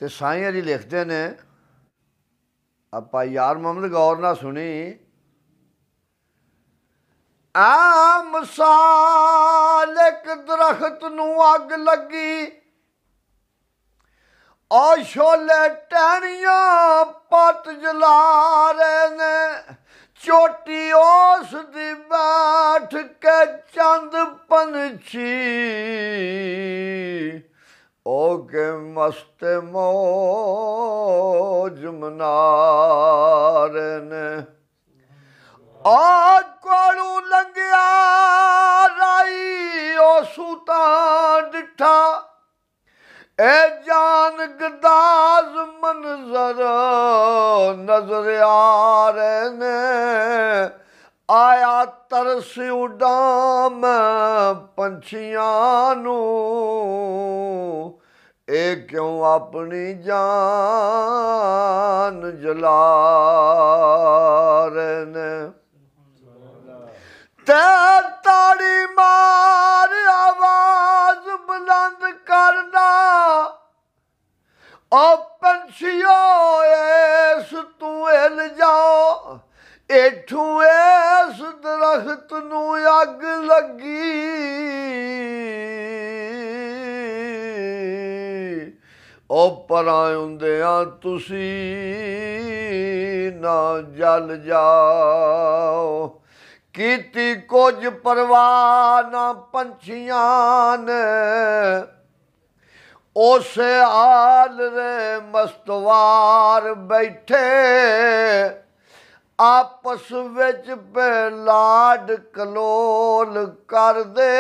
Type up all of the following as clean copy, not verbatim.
तो साईं जी लिखते ने, आप यार मोहम्मद गौर ना सुनी, आ मिसाल एक दरख्त नू अग लगी, और छोले टहनियां पत जला रहे ने, चोटी उस दी बैठ के चंद पंछी ओ के मस्त मौज मना रहे ने। आ कोलू लंघिया राई ओ सूता डिठा, ए जान गदाज मंजर नजर आ रहे ने, आया तरस उडाम पंछियां नू, ए क्यों अपनी जान जला रहे ने। ते ताड़ी मार आवाज बुलंद करदा, ओ पंछियो ऐस तू हिल जाओ, एठू ऐस दरख्त नू अग लगी, ओ परां हुंदियां तुसी ना जल जाओ, कीती कुछ परवाह ना पंछियां ने, उसे हाल रे मस्तवार बैठे, आपस विच पे लाड कलोल कर दे,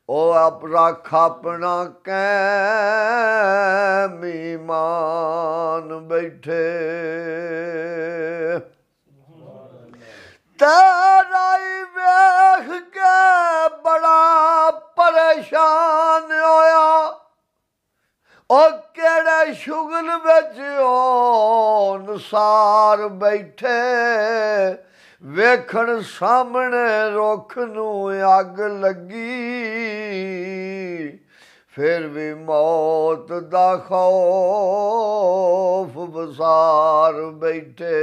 ओ आप रख अपना कैम ईमान बैठे। तेरा वेख के बड़ा परेशान होया, ओ केड़े शुगल विच अनुसार बैठे, वेखण सामने रुख नू अग लगी, फिर भी मौत दा खौफ बसार बैठे।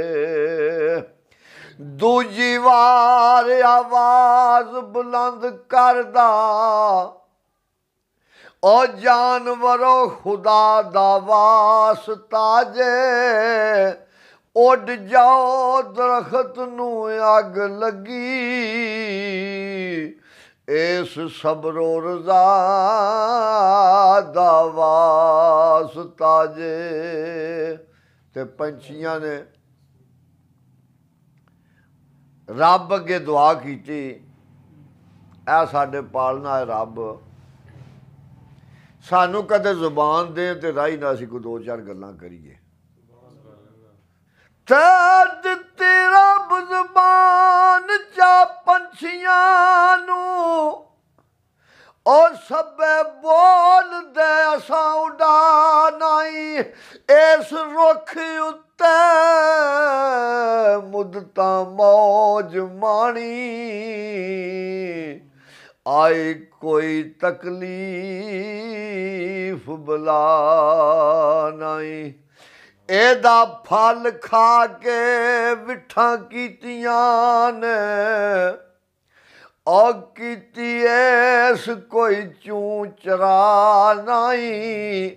दूजी वार आवाज बुलंद करदा, ओ जानवरो खुदा दा वास्ता जे, उड़ जाओ दरख्त नू अग लगी, इस सबरो रज़ा दा वास्ता जे। ते पंछियां ने रब अगे दुआ की, ऐ साडे पालना है रब, सानू कदे जुबान दे ते राही ना असीं कोई दो चार गल्लां करिए। ते दित्ती रब जुबान चा पंछियां नू, ओ सबे बोल दे असां उडाना ही, इस रुख उत्ते मुद्दता मौज माणी, आए कोई तकलीफ बला नहीं, एदा फल खा के विठा कीतियां ने, और कीती ऐस कोई चूं चरा नहीं,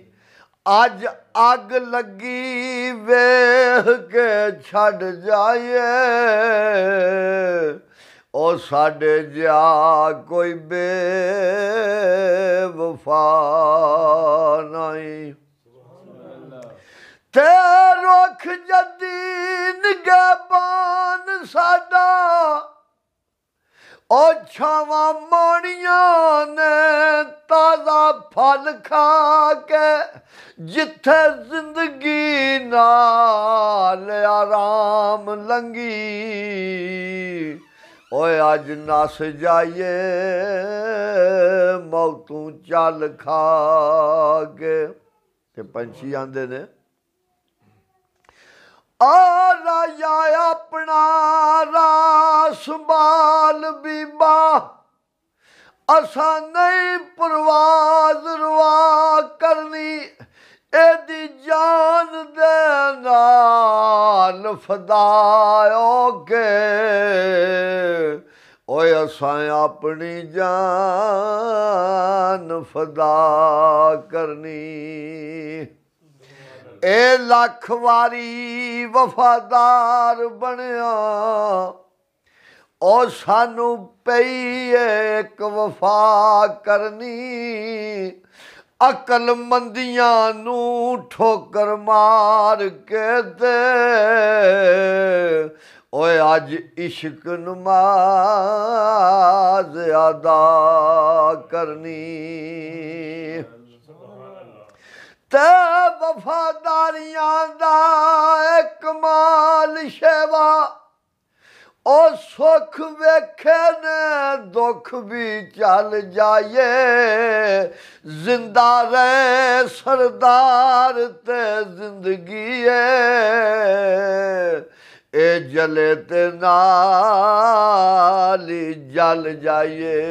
अज अग लगी वेख के छड़ जाए, ओ साडे जा कोई बेवफा नहीं। ते रुख जदी निगहबान साडा, ओ छावां माणियां ने ताज़ा फल खा के, जिथे जिंदगी नाल आराम लंगी, ओए अज नस जाइए मौतू चल खा के। ते पंछी आंदे ने, आ राजा अपना रास संभाल बीबा, असा नहीं परवाज रुआ करनी, फदायो के ओए असां अपनी जान फदा करनी। ए लख वारी वफादार बनया ओ सानू पई एक वफा करनी। अकल मंदियां नू ठोकर मार के दे ओए अज इश्क नमाज अदा करनी। ते वफादारियां दा एक माल शेवा ओ सुख वेखे ने दुख भी चल जाए। जिंदा रहे सरदार ते जिंदगी ए जले ते नाल जल जाए।